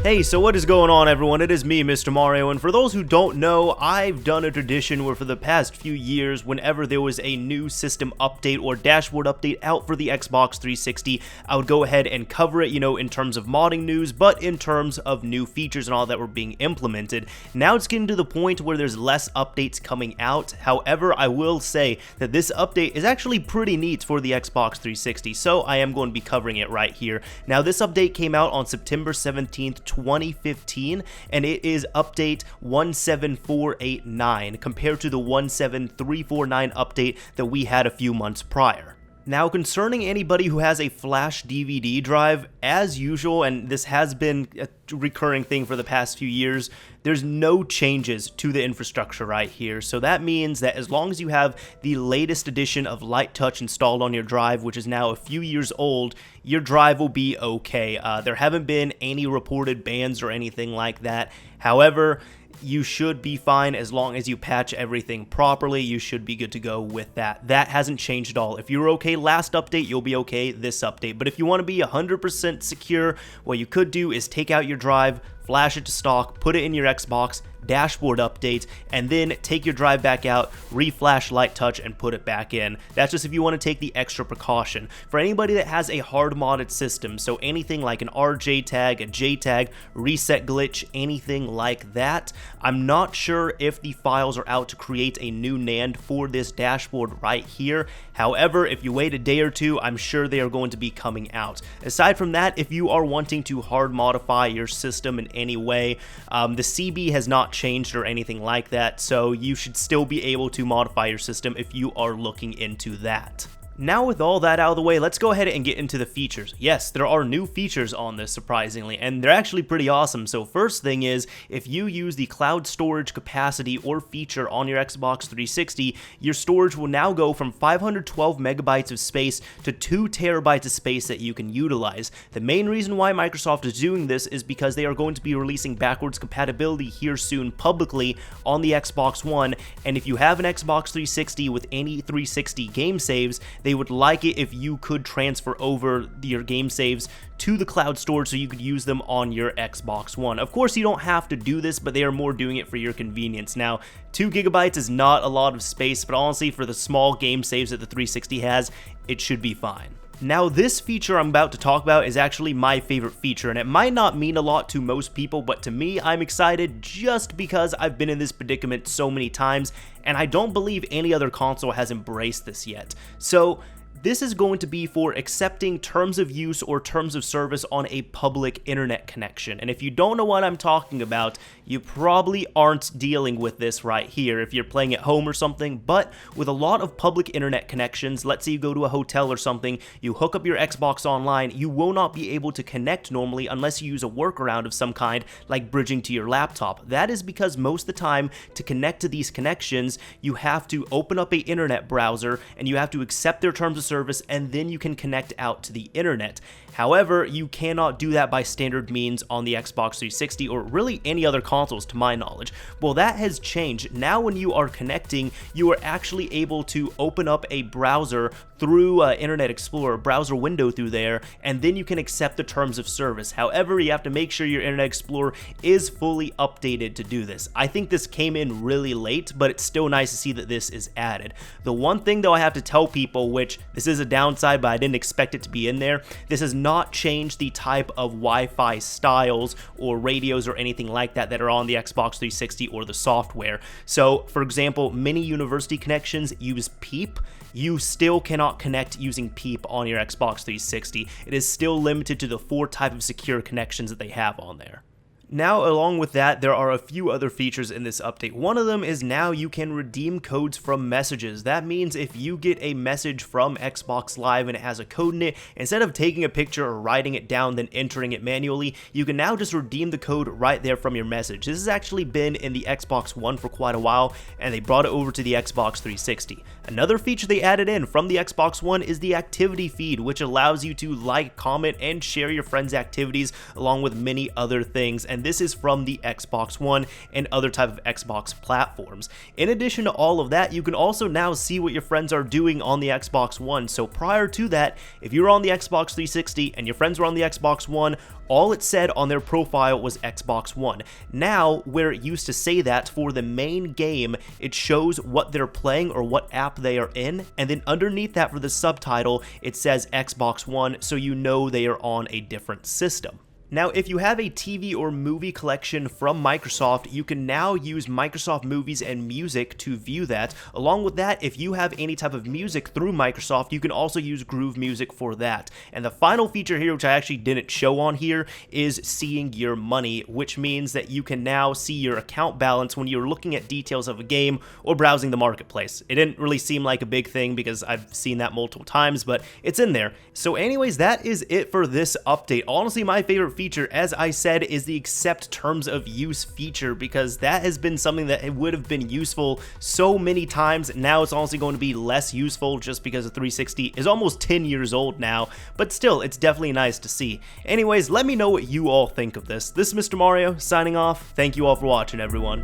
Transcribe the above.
Hey, so what is going on, everyone? It is me, Mr. Mario, and for those who don't know, I've done a tradition where for the past few years, whenever there was a new system update or dashboard update out for the Xbox 360, I would go ahead and cover it, in terms of modding news, but in terms of new features and all that were being implemented. Now it's getting to the point where there's less updates coming out. However, I will say that this update is actually pretty neat for the Xbox 360, so I am going to be covering it right here. Now, this update came out on September 17th, 2015, and it is update 17489 compared to the 17349 update that we had a few months prior. Now, concerning anybody who has a flash DVD drive, as usual, and this has been a recurring thing for the past few years, there's no changes to the infrastructure right here. So that means that as long as you have the latest edition of Light Touch installed on your drive, which is now a few years old, your drive will be okay. There haven't been any reported bans or anything like that. However, you should be fine as long as you patch everything properly. You should be good to go with that. That hasn't changed at all. If you were okay last update, you'll be okay this update. But if you want to be 100% secure, what you could do is take out your drive, flash it to stock, put it in your Xbox, dashboard update, and then take your drive back out, reflash Light Touch, and put it back in. That's just if you want to take the extra precaution. For anybody that has a hard modded system, so anything like an RJ tag, a JTAG, reset glitch, anything like that, I'm not sure if the files are out to create a new NAND for this dashboard right here. However, if you wait a day or two, I'm sure they are going to be coming out. Aside from that, if you are wanting to hard modify your system in any way, the CB has not changed or anything like that, so you should still be able to modify your system if you are looking into that. Now, with all that out of the way, let's go ahead and get into the features. Yes, there are new features on this, surprisingly, and they're actually pretty awesome. So first thing is, if you use the cloud storage capacity or feature on your Xbox 360, your storage will now go from 512 megabytes of space to 2 terabytes of space that you can utilize. The main reason why Microsoft is doing this is because they are going to be releasing backwards compatibility here soon publicly on the Xbox One, and if you have an Xbox 360 with any 360 game saves, they would like it if you could transfer over your game saves to the cloud storage so you could use them on your Xbox One. Of course, you don't have to do this, but they are more doing it for your convenience. Now, 2 gigabytes is not a lot of space, but honestly, for the small game saves that the 360 has, it should be fine. Now, this feature I'm about to talk about is actually my favorite feature, and it might not mean a lot to most people, but to me, I'm excited just because I've been in this predicament so many times, and I don't believe any other console has embraced this yet. So, this is going to be for accepting terms of use or terms of service on a public internet connection. And if you don't know what I'm talking about, you probably aren't dealing with this right here if you're playing at home or something. But with a lot of public internet connections, let's say you go to a hotel or something, you hook up your Xbox online, you will not be able to connect normally unless you use a workaround of some kind, like bridging to your laptop. That is because most of the time, to connect to these connections, you have to open up an internet browser and you have to accept their terms of service, and then you can connect out to the internet. However, you cannot do that by standard means on the Xbox 360 or really any other consoles to my knowledge. Well, that has changed. Now when you are connecting, you are actually able to open up a browser through Internet Explorer, browser window through there, and then you can accept the terms of service. However, you have to make sure your Internet Explorer is fully updated to do this. I think this came in really late, but it's still nice to see that this is added. The one thing though I have to tell people, which this is a downside, but I didn't expect it to be in there, this has not changed the type of Wi-Fi styles or radios or anything like that that are on the Xbox 360 or the software. So, for example, many university connections use PEEP. You still cannot connect using PEEP on your Xbox 360. It is still limited to the 4 type of secure connections that they have on there. Now, along with that, there are a few other features in this update. One of them is now you can redeem codes from messages. That means if you get a message from Xbox Live and it has a code in it, instead of taking a picture or writing it down then entering it manually, you can now just redeem the code right there from your message. This has actually been in the Xbox One for quite a while, and they brought it over to the Xbox 360. Another feature they added in from the Xbox One is the activity feed, which allows you to like, comment, and share your friends' activities along with many other things. And and this is from the Xbox One and other type of Xbox platforms. In addition to all of that, you can also now see what your friends are doing on the Xbox One. So prior to that, if you were on the Xbox 360 and your friends were on the Xbox One, all it said on their profile was Xbox One. Now, where it used to say that for the main game, it shows what they're playing or what app they are in, and then underneath that for the subtitle, it says Xbox One, so you know they are on a different system. Now, if you have a TV or movie collection from Microsoft, you can now use Microsoft Movies and Music to view that. Along with that, if you have any type of music through Microsoft, you can also use Groove Music for that. And the final feature here, which I actually didn't show on here, is seeing your money, which means that you can now see your account balance when you're looking at details of a game or browsing the marketplace. It didn't really seem like a big thing because I've seen that multiple times, but it's in there. So anyways, that is it for this update. Honestly, my favorite feature, as I said, is the accept terms of use feature, because that has been something that would have been useful so many times. Now it's honestly going to be less useful just because the 360 is almost 10 years old now, but still, it's definitely nice to see. Anyways, let me know what you all think of this. This is Mr. Mario signing off. Thank you all for watching, everyone.